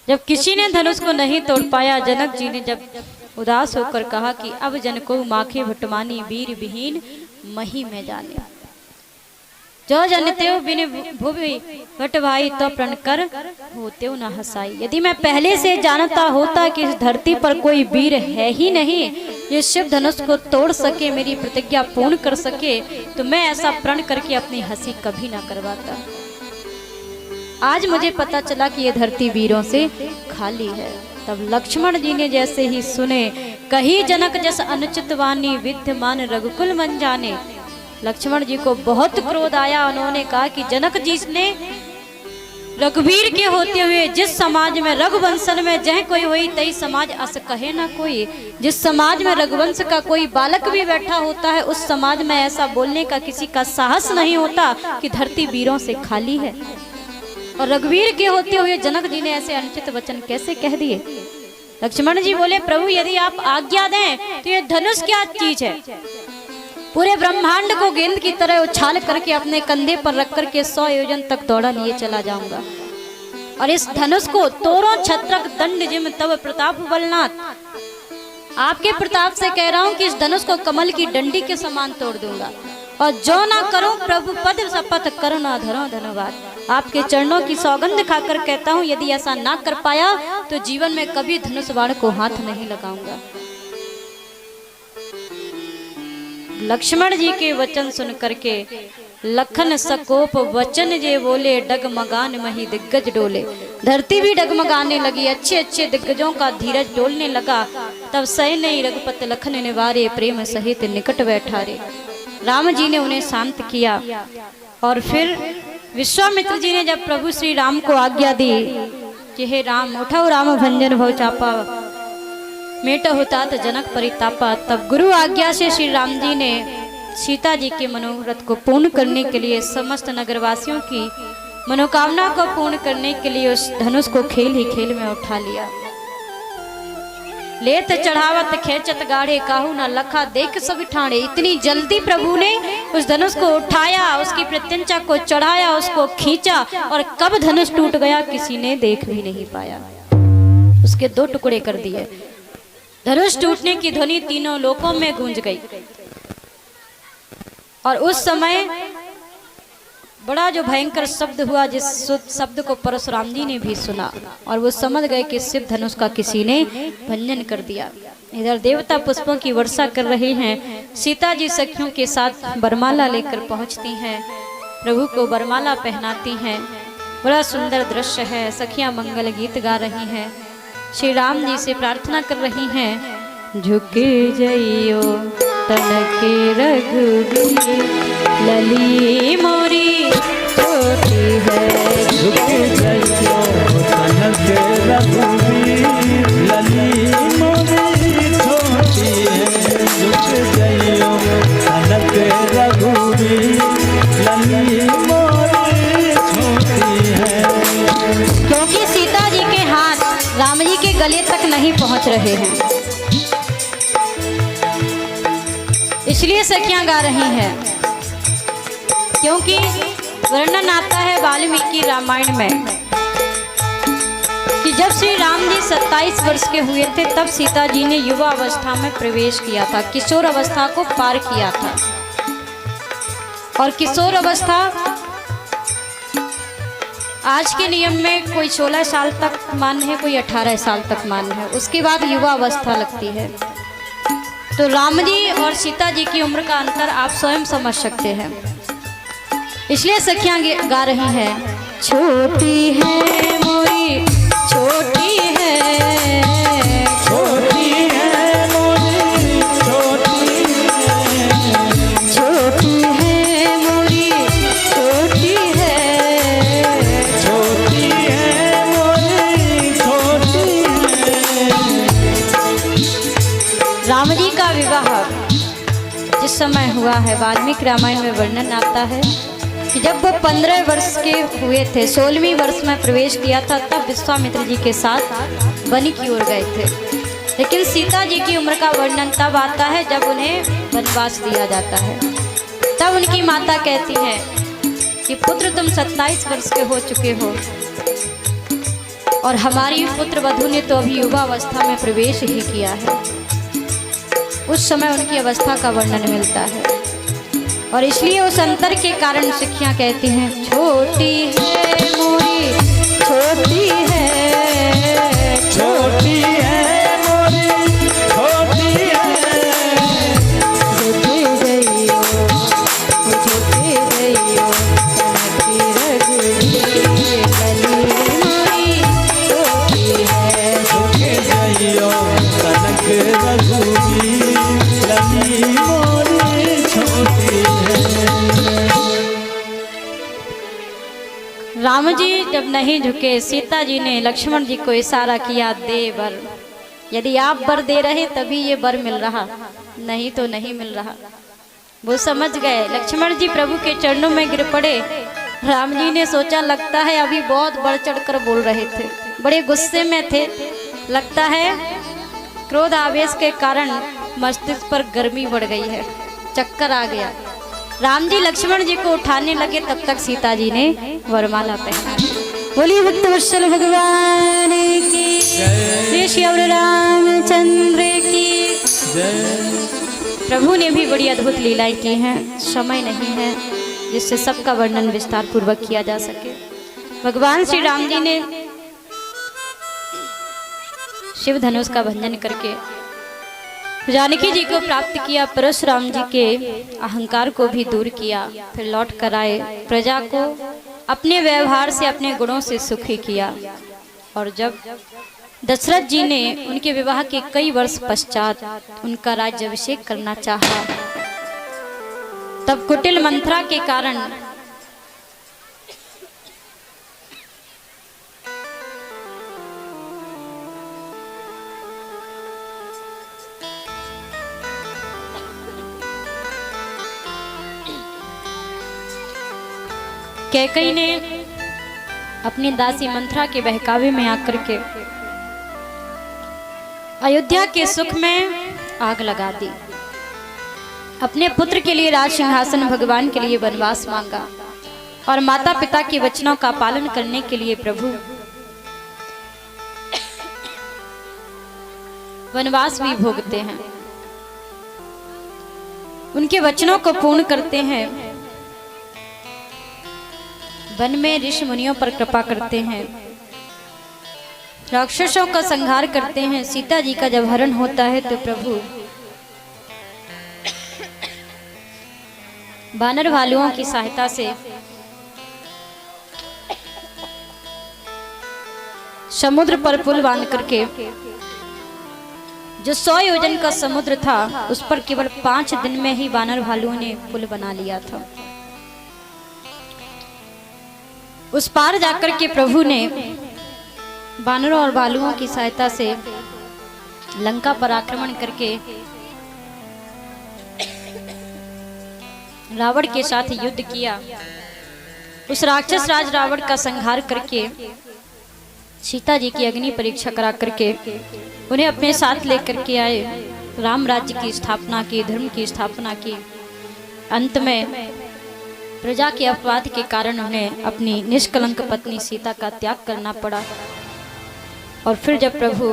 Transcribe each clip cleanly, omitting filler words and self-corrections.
जब किसी ने धनुष को नहीं तोड़ पाया, जनक जी ने जब उदास होकर कहा कि अब जन को माखे भटमानी वीर विहीन मही में जाने, जो जनते हो बिन भुवि भट भाई तो प्रण कर होते हो न हसाई। यदि मैं पहले से जानता होता कि इस धरती पर कोई वीर है ही नहीं जो शिव धनुष को तोड़ सके, मेरी प्रतिज्ञा पूर्ण कर सके, तो मैं ऐसा प्रण करके अपनी हंसी कभी ना करवाता। आज मुझे पता चला कि यह धरती वीरों से खाली है। तब लक्ष्मण जी ने जैसे ही सुने, कही जनक जस अनुचित वाणी विद्यमान रघुकुल मन जाने। लक्ष्मण जी को बहुत क्रोध आया। उन्होंने कहा कि जनक जी ने रघुवीर के होते हुए जिस समाज में रघुवंशन में जह कोई हुई तई समाज अस कहे ना कोई, जिस समाज में रघुवंश का कोई बालक भी बैठा होता है उस समाज में ऐसा बोलने का किसी का साहस नहीं होता कि धरती वीरों से खाली है। और रघुवीर के होते हुए जनक जी ने ऐसे अनुचित वचन कैसे कह दिए। लक्ष्मण जी बोले, प्रभु यदि आप आज्ञा दें तो ये धनुष क्या चीज है, पूरे ब्रह्मांड को गेंद की तरह उछाल करके अपने कंधे पर रख करके 100 योजन तक दौड़ा लिए चला जाऊंगा। और इस धनुष को तोड़ो छत्रक दंड जिम तब प्रताप बलनाथ, आपके प्रताप से कह रहा हूं कि इस धनुष को कमल की डंडी के समान तोड़ दूंगा। और जो ना करूं प्रभु पद शपथ करो ना धरो धन्यवाद। आपके चरणों की सौगंध खाकर कहता हूं, यदि ऐसा ना कर पाया तो जीवन में कभी धनुष बाण को हाथ नहीं लगाऊंगा। लक्ष्मण जी के वचन सुन करके लखन सकोप वचन जे बोले, डगमगान मही दिग्गज डोले। धरती भी डगमगाने लगी, अच्छे अच्छे दिग्गजों का धीरज डोलने लगा। तब सह नहीं रघुपत लखन निवारे, प्रेम सहित निकट बैठारे। राम जी ने उन्हें शांत किया। और फिर विश्वामित्र जी ने जब प्रभु श्री राम को आज्ञा दी कि हे राम उठाओ राम भंजन भव चापा, मेटा होता तो जनक परितापा, तब गुरु आज्ञा से श्री राम जी ने सीता जी के मनोरथ को पूर्ण करने के लिए, समस्त नगरवासियों की मनोकामना को पूर्ण करने के लिए उस धनुष को खेल ही खेल में उठा लिया। लेत चढ़ावत खेचत गाढ़े, काहू ना लखा देख सब ठाणे। इतनी जल्दी प्रभु ने उस धनुष को उठाया, उसकी प्रत्यंचा को चढ़ाया, उसको खींचा, और कब धनुष टूट गया किसी ने देख भी नहीं पाया। उसके 2 टुकड़े कर दिए। धनुष टूटने की ध्वनि तीनों लोकों में गूंज गई। और उस समय बड़ा जो भयंकर शब्द हुआ, जिस शब्द को परशुराम जी ने भी सुना, और वो समझ गए कि शिव धनुष का किसी ने भंजन कर दिया। इधर देवता पुष्पों की वर्षा कर रहे हैं। सीता जी सखियों के साथ बरमाला लेकर पहुंचती हैं, प्रभु को बरमाला पहनाती हैं। बड़ा सुंदर दृश्य है। सखियां मंगल गीत गा रही हैं, श्री राम जी से प्रार्थना कर रही हैं। झुके जइयो तनके रघुवीर, लली मोरी छोटी है। झुके जइयो तनके रघुवीर, लली मोरी छोटी है। झुके जइयो तनके रघुवीर, लली मोरी छोटी है। क्योंकि सीता जी के हाथ राम जी के गले तक नहीं पहुंच रहे हैं, इसलिए सखियां गा रही हैं। क्योंकि वर्णन आता है वाल्मीकि रामायण में कि जब श्री राम जी 27 वर्ष के हुए थे, तब सीता जी ने युवा अवस्था में प्रवेश किया था, किशोर अवस्था को पार किया था। और किशोर अवस्था आज के नियम में कोई 16 साल तक मान्य है, कोई 18 साल तक मान्य है, उसके बाद युवा अवस्था लगती है। तो राम जी और सीता जी की उम्र का अंतर आप स्वयं समझ सकते हैं, इसलिए सखियां गा रही हैं। छोटी है मोरी छोटी है, छोटी है मोरी छोटी है, छोटी है मोरी छोटी है, छोटी है मोरी छोटी है। राम जी का विवाह जिस समय हुआ है, वाल्मीकि रामायण में वर्णन आता है कि जब वो 15 वर्ष के हुए थे, 16वीं वर्ष में प्रवेश किया था, तब विश्वामित्र जी के साथ वन की ओर गए थे। लेकिन सीता जी की उम्र का वर्णन तब आता है जब उन्हें वनवास दिया जाता है। तब उनकी माता कहती है कि पुत्र तुम 27 वर्ष के हो चुके हो और हमारी पुत्र वधू ने तो अभी युवा अवस्था में प्रवेश ही किया है। उस समय उनकी अवस्था का वर्णन मिलता है और इसलिए उस अंतर के कारण सिखियाँ कहती हैं छोटी है मोरी छोटी है छोटी है मोरी छोटी है झुकी गइयो झुकी गइयो कनकी रघुवीर लली मोरी छोटी है। झुके जाइयो कनक रघुवीर लली मोरी छोटी है। राम जी जब नहीं झुके, सीता जी ने लक्ष्मण जी को इशारा किया दे वर, यदि आप वर दे रहे तभी ये वर मिल रहा, नहीं तो नहीं मिल रहा। वो समझ गए। लक्ष्मण जी प्रभु के चरणों में गिर पड़े। राम जी ने सोचा लगता है अभी बहुत बढ़ चढ़कर बोल रहे थे, बड़े गुस्से में थे, लगता है क्रोध आवेश के कारण मस्तिष्क पर गर्मी बढ़ गई है, चक्कर आ गया। राम जी लक्ष्मण जी को उठाने लगे, तब तक सीता जी ने वरमाला पहना। बोलिए भक्तवत्सल भगवान की जय, श्री रामचंद्र की जय। प्रभु ने भी बड़ी अद्भुत लीलाएं की हैं, समय नहीं है जिससे सबका वर्णन विस्तार पूर्वक किया जा सके। भगवान श्री राम जी ने शिव धनुष का भंजन करके जानकी जी को प्राप्त किया, परशुराम जी के अहंकार को भी दूर किया, फिर लौट कर आए, प्रजा को अपने व्यवहार से अपने गुणों से सुखी किया। और जब दशरथ जी ने उनके विवाह के कई वर्ष पश्चात उनका राज्याभिषेक करना चाहा, तब कुटिल मंत्रा के कारण कैकई ने अपनी दासी मंथरा के बहकावे में आकर के अयोध्या के सुख में आग लगा दी। अपने पुत्र के लिए राज सिंहासन, भगवान के लिए वनवास मांगा और माता पिता के वचनों का पालन करने के लिए प्रभु वनवास भी भोगते हैं, उनके वचनों को पूर्ण करते हैं, वन में ऋषि मुनियों पर कृपा करते हैं, राक्षसों का संहार करते हैं। सीता जी का जब हरण होता है तो प्रभु वानर भालुओं की सहायता से समुद्र पर पुल बांध करके, जो 100 योजन का समुद्र था उस पर केवल 5 दिन में ही वानर भालुओं ने पुल बना लिया था। उस पार जाकर के प्रभु ने वानरों और भालुओं की सहायता से लंका पर आक्रमण करके रावण के साथ युद्ध किया। उस राक्षस राज रावण का संहार करके सीता जी की अग्नि परीक्षा करा करके उन्हें अपने साथ लेकर के आए, राम राज्य की स्थापना की, धर्म की स्थापना की। अंत में प्रजा के अपवाद के कारण उन्हें अपनी निष्कलंक पत्नी सीता का त्याग करना पड़ा। और फिर जब प्रभु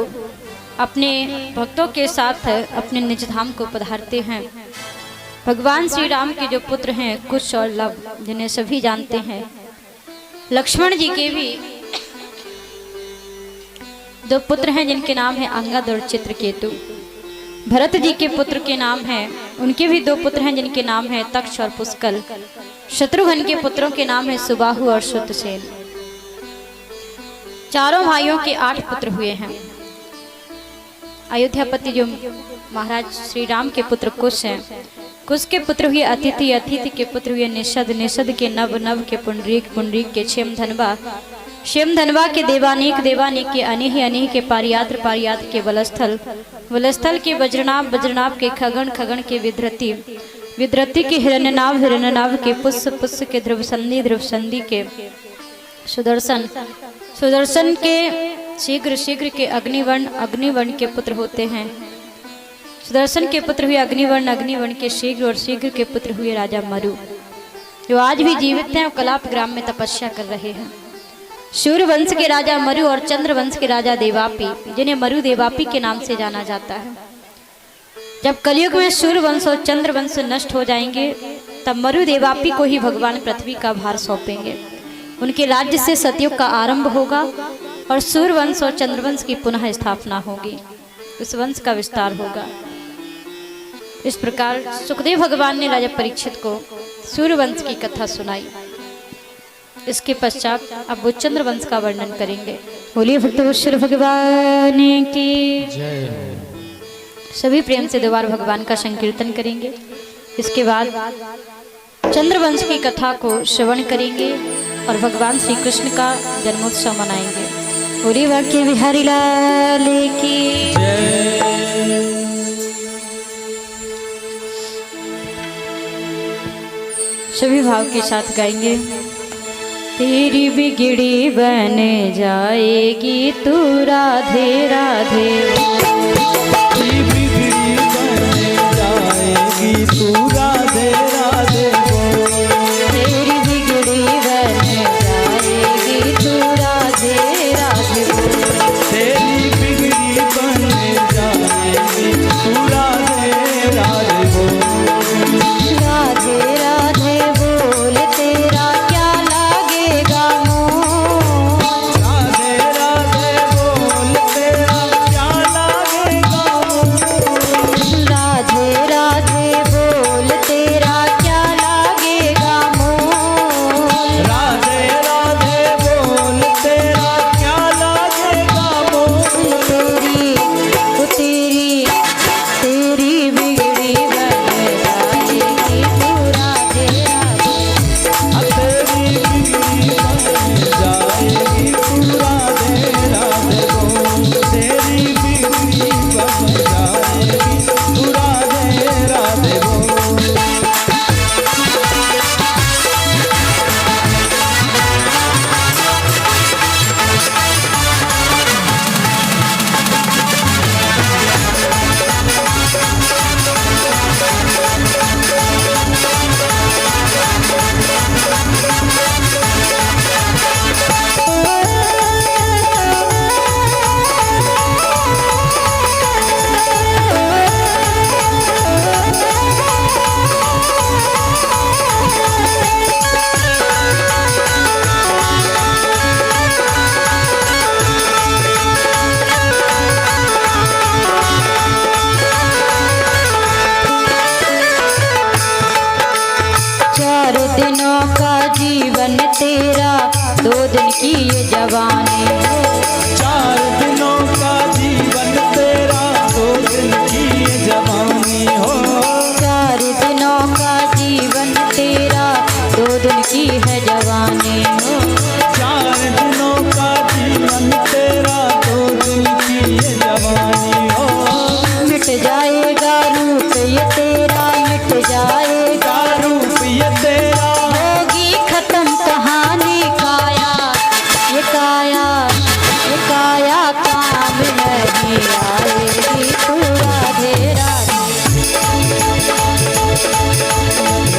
अपने भक्तों के साथ अपने निज धाम को पधारते हैं, भगवान श्री राम के जो पुत्र हैं कुश और लव, जिन्हें सभी जानते हैं, लक्ष्मण जी के भी 2 पुत्र हैं जिनके नाम है अंगद और चित्रकेतु। भरत जी के पुत्र के नाम हैं, उनके भी 2 पुत्र हैं जिनके नाम है तक्ष और पुष्कल। शत्रुघ्न के पुत्रों के नाम है सुबाहु और श्रुतसेन। चारों भाइयों के 8 पुत्र हुए हैं। अयोध्यापति जो महाराज श्री राम के पुत्र कुश हैं, कुश के पुत्र हुए अतिथि, अतिथि के पुत्र हुए निषद, निषद के नव, नव के पुंडरीक, पुंडरीक के क्षेम धनवा, क्षेम धनवा के देवानीक, देवानीक के अनिह, अनिह के पारियात्र, पारियात्र के वलस्थल, वलस्थल के वज्रनाभ, वज्रनाभ के खगन, खगन के विद्रति, विद्रति के हिरण्यनाभ, हिरण्यनाभ के पुष्य, पुष्य के ध्रुवसंधि, ध्रुवसंधि के सुदर्शन, सुदर्शन के शीघ्र, शीघ्र के अग्निवर्ण, अग्निवर्ण के पुत्र होते हैं। सुदर्शन के पुत्र हुए अग्निवर्ण, अग्निवर्ण के शीघ्र और शीघ्र के पुत्र हुए राजा मरु, जो आज भी जीवित हैं और कलाप ग्राम में तपस्या कर रहे हैं। सूर्यवंश के राजा मरु और चंद्रवंश के राजा देवापी, जिन्हें मरु देवापी के नाम से जाना जाता है। जब कलयुग में सूर्यवंश और चंद्रवंश नष्ट हो जाएंगे तब मरु देवापी को ही भगवान पृथ्वी का भार सौंपेंगे। उनके राज्य से सतयुग का आरंभ होगा और सूर्यवंश और चंद्रवंश की पुनः स्थापना होगी, उस वंश का विस्तार होगा। इस प्रकार सुखदेव भगवान ने राजा परीक्षित को सूर्यवंश की कथा सुनाई। इसके पश्चात अब वो चंद्रवंश का वर्णन करेंगे। बोलिए भक्तवत्सल भगवान की जय। सभी प्रेम से दोबारा भगवान का संकीर्तन करेंगे। इसके बाद चंद्रवंश की कथा को श्रवण करेंगे और भगवान श्री कृष्ण का जन्मोत्सव मनाएंगे। बोलिए वाक्य बिहारी लाल की जय। सभी भाव के साथ गाएंगे। तेरी बिगड़ी बन जाएगी तू राधे राधे, तेरी बिगड़ी बन जाएगी तू राधे राधे बोल। तेरी बिगड़ी बन जाएगी तू राधे राधे बोल। तेरी बिगड़ी बन जाएगी तू राधे राधे बोल। राधे राधे बोल तेरा क्या लागेगा मोह। राधे राधे बोल तेरा क्या लागेगा मोह। राधे राधे बोल तेरा क्या लागेगा मोह। राधे राधे बोल तेरा क्या लागेगा मोह। तेरी तेरी बिगड़ी बन जाएगी तू राधे राधे। तेरी बिगड़ी बन जाएगी तू राधे राधे बोल। तेरी बिगड़ी बन जाएगी तू राधे राधे बोल। चार दिनों का जीवन तेरा, 2 दिन की ये जवानी हो। 4 दिनों का जीवन तेरा, 2 दिन की ये जवानी हो। 4 दिनों का जीवन तेरा, 2 दिन की है जवानी हो। 4 दिनों का जीवन तेरा, 2 दिन की ये जवानी हो। मिट जाएगा रूप ये तेरा, मिट जाएगा रूप ये तेरा, होगी खत्म कहानी। काया ये काया, ये काया काम नहीं आएगी तू राधे राधे।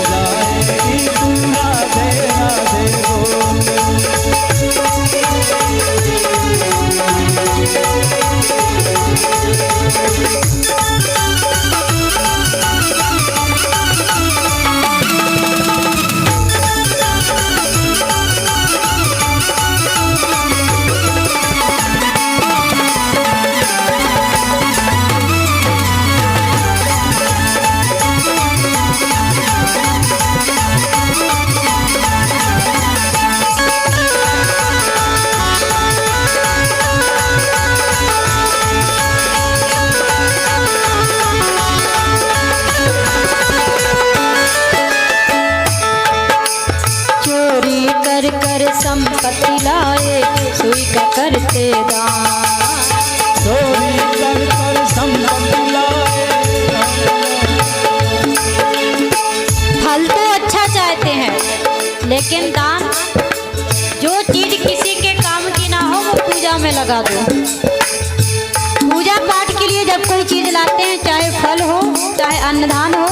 जाएगी तू राधे राधे बोल। चोरी कर कर संपत्ति लाए, सुई का करते दान। चोरी कर कर संपत्ति लाए, फल तो अच्छा चाहते हैं लेकिन दान, जो चीज किसी के काम की ना हो वो पूजा में लगा दो। पूजा पाठ के लिए जब कोई चीज लाते हैं, चाहे फल हो चाहे अन्नदान हो,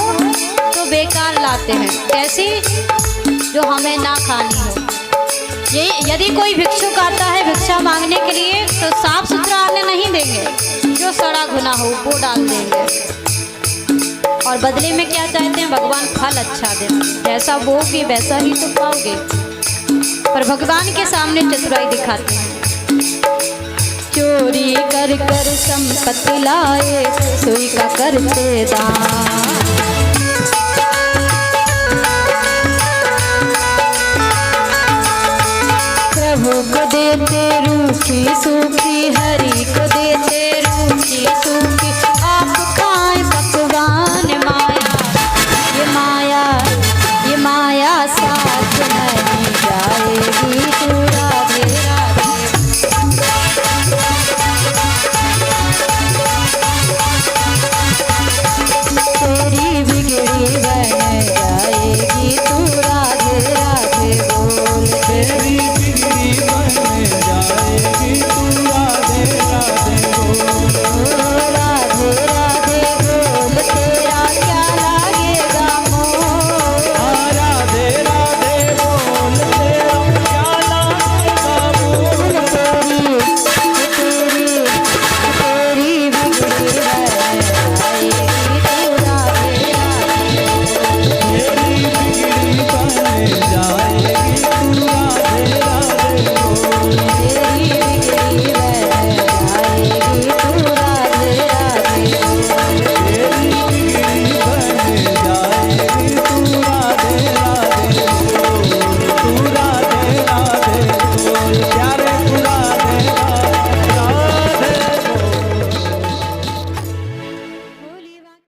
तो बेकार लाते हैं। कैसी? जो हमें ना खानी हो। ये यदि कोई भिक्षुक आता है भिक्षा मांगने के लिए तो साफ सुथरा अन्न नहीं देंगे, जो सड़ा घुना हो वो डाल देंगे। और बदले में क्या चाहते हैं, भगवान फल अच्छा दे, जैसा बोओगे वैसा ही तो पाओगे। पर भगवान के सामने चतुराई दिखाते हैं। चोरी कर कर संपत्ति लाए, सोई का करते दान। प्रभु को देते रूखी सूखी, हरि को देते